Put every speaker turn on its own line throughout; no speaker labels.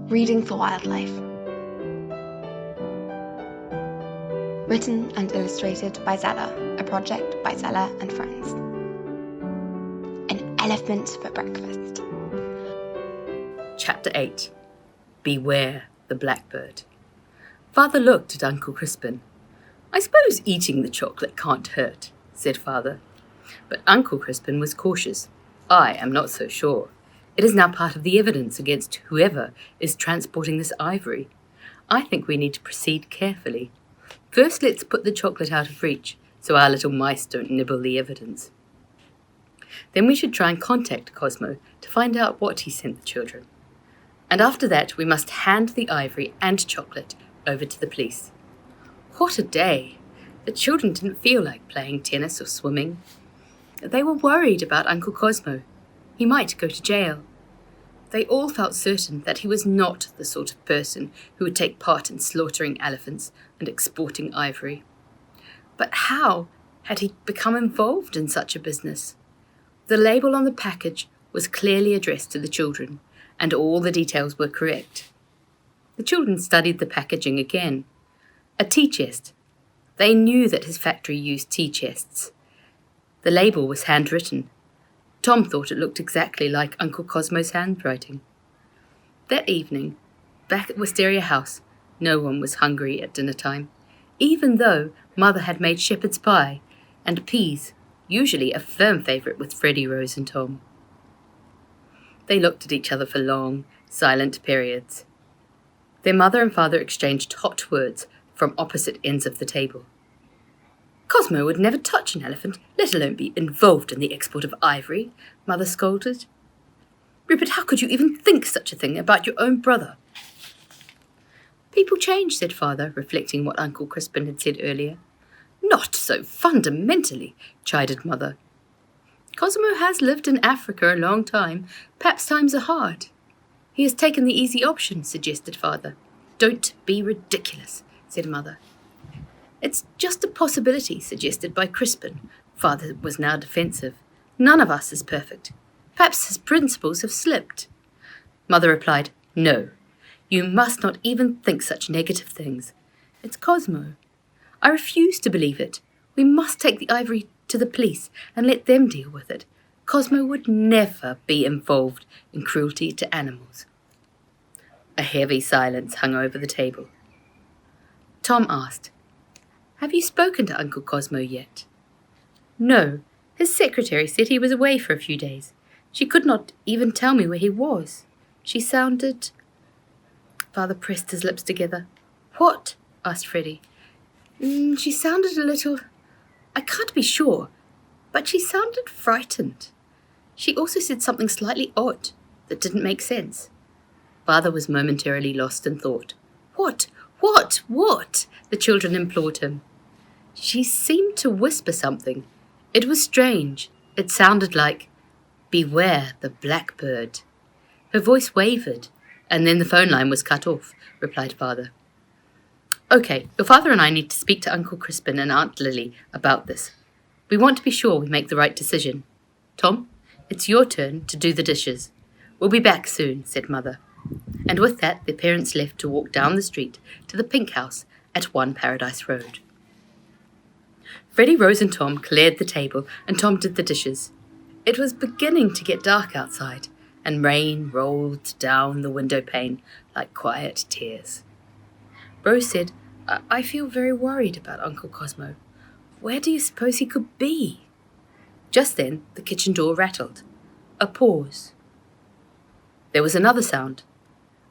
Reading for Wildlife. Written and illustrated by Zella, a project by Zella and friends. An elephant for breakfast.
Chapter 8. Beware the Blackbird. Father looked at Uncle Crispin. "I suppose eating the chocolate can't hurt," said Father. But Uncle Crispin was cautious. "I am not so sure. It is now part of the evidence against whoever is transporting this ivory. I think we need to proceed carefully. First, let's put the chocolate out of reach, so our little mice don't nibble the evidence. Then we should try and contact Cosmo to find out what he sent the children. And after that, we must hand the ivory and chocolate over to the police." What a day! The children didn't feel like playing tennis or swimming. They were worried about Uncle Cosmo. He might go to jail. They all felt certain that he was not the sort of person who would take part in slaughtering elephants and exporting ivory. But how had he become involved in such a business? The label on the package was clearly addressed to the children, and all the details were correct. The children studied the packaging again. A tea chest. They knew that his factory used tea chests. The label was handwritten. Tom thought it looked exactly like Uncle Cosmo's handwriting. That evening, back at Wisteria House, no one was hungry at dinner time, even though Mother had made shepherd's pie and peas, usually a firm favourite with Freddie, Rose and Tom. They looked at each other for long, silent periods. Their mother and father exchanged hot words from opposite ends of the table. "Cosmo would never touch an elephant, let alone be involved in the export of ivory," Mother scolded. "Rupert, how could you even think such a thing about your own brother?" "People change," said Father, reflecting what Uncle Crispin had said earlier. "Not so fundamentally," chided Mother. "Cosmo has lived in Africa a long time. Perhaps times are hard." "He has taken the easy option," suggested Father. "Don't be ridiculous," said Mother. "It's just a possibility suggested by Crispin." Father was now defensive. "None of us is perfect. Perhaps his principles have slipped." Mother replied, "No, you must not even think such negative things. It's Cosmo. I refuse to believe it. We must take the ivory to the police and let them deal with it. Cosmo would never be involved in cruelty to animals." A heavy silence hung over the table. Tom asked, "Have you spoken to Uncle Cosmo yet?" "No. His secretary said he was away for a few days. She could not even tell me where he was. She sounded—" Father pressed his lips together. "What?" asked Freddie. She sounded a little— I can't be sure, but she sounded frightened. She also said something slightly odd that didn't make sense." Father was momentarily lost in thought. What? The children implored him. She seemed to whisper something. It was strange. It sounded like, "Beware the Blackbird." Her voice wavered, and then the phone line was cut off, replied Father. "Okay, your father and I need to speak to Uncle Crispin and Aunt Lily about this. We want to be sure we make the right decision. Tom, it's your turn to do the dishes. We'll be back soon," said Mother. And with that, their parents left to walk down the street to the pink house at 1 Paradise Road. Freddie, Rose and Tom cleared the table and Tom did the dishes. It was beginning to get dark outside and rain rolled down the window pane like quiet tears. Rose said, I feel very worried about Uncle Cosmo. Where do you suppose he could be?" Just then, the kitchen door rattled. A pause. There was another sound.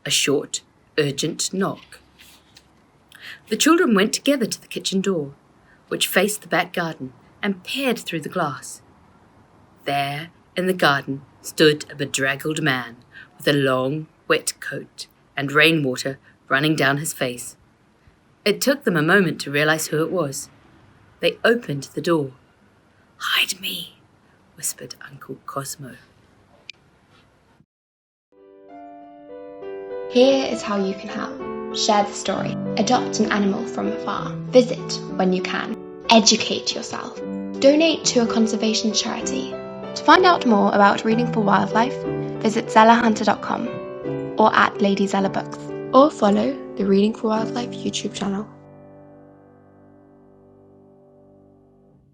A short, urgent knock. The children went together to the kitchen door, which faced the back garden, and peered through the glass. There, in the garden, stood a bedraggled man with a long, wet coat and rainwater running down his face. It took them a moment to realize who it was. They opened the door. "Hide me," whispered Uncle Cosmo.
Here is how you can help. Share the story. Adopt an animal from afar. Visit when you can. Educate yourself. Donate to a conservation charity. To find out more about Reading for Wildlife, visit zellahunter.com or at Lady Zella Books, or follow the Reading for Wildlife YouTube channel.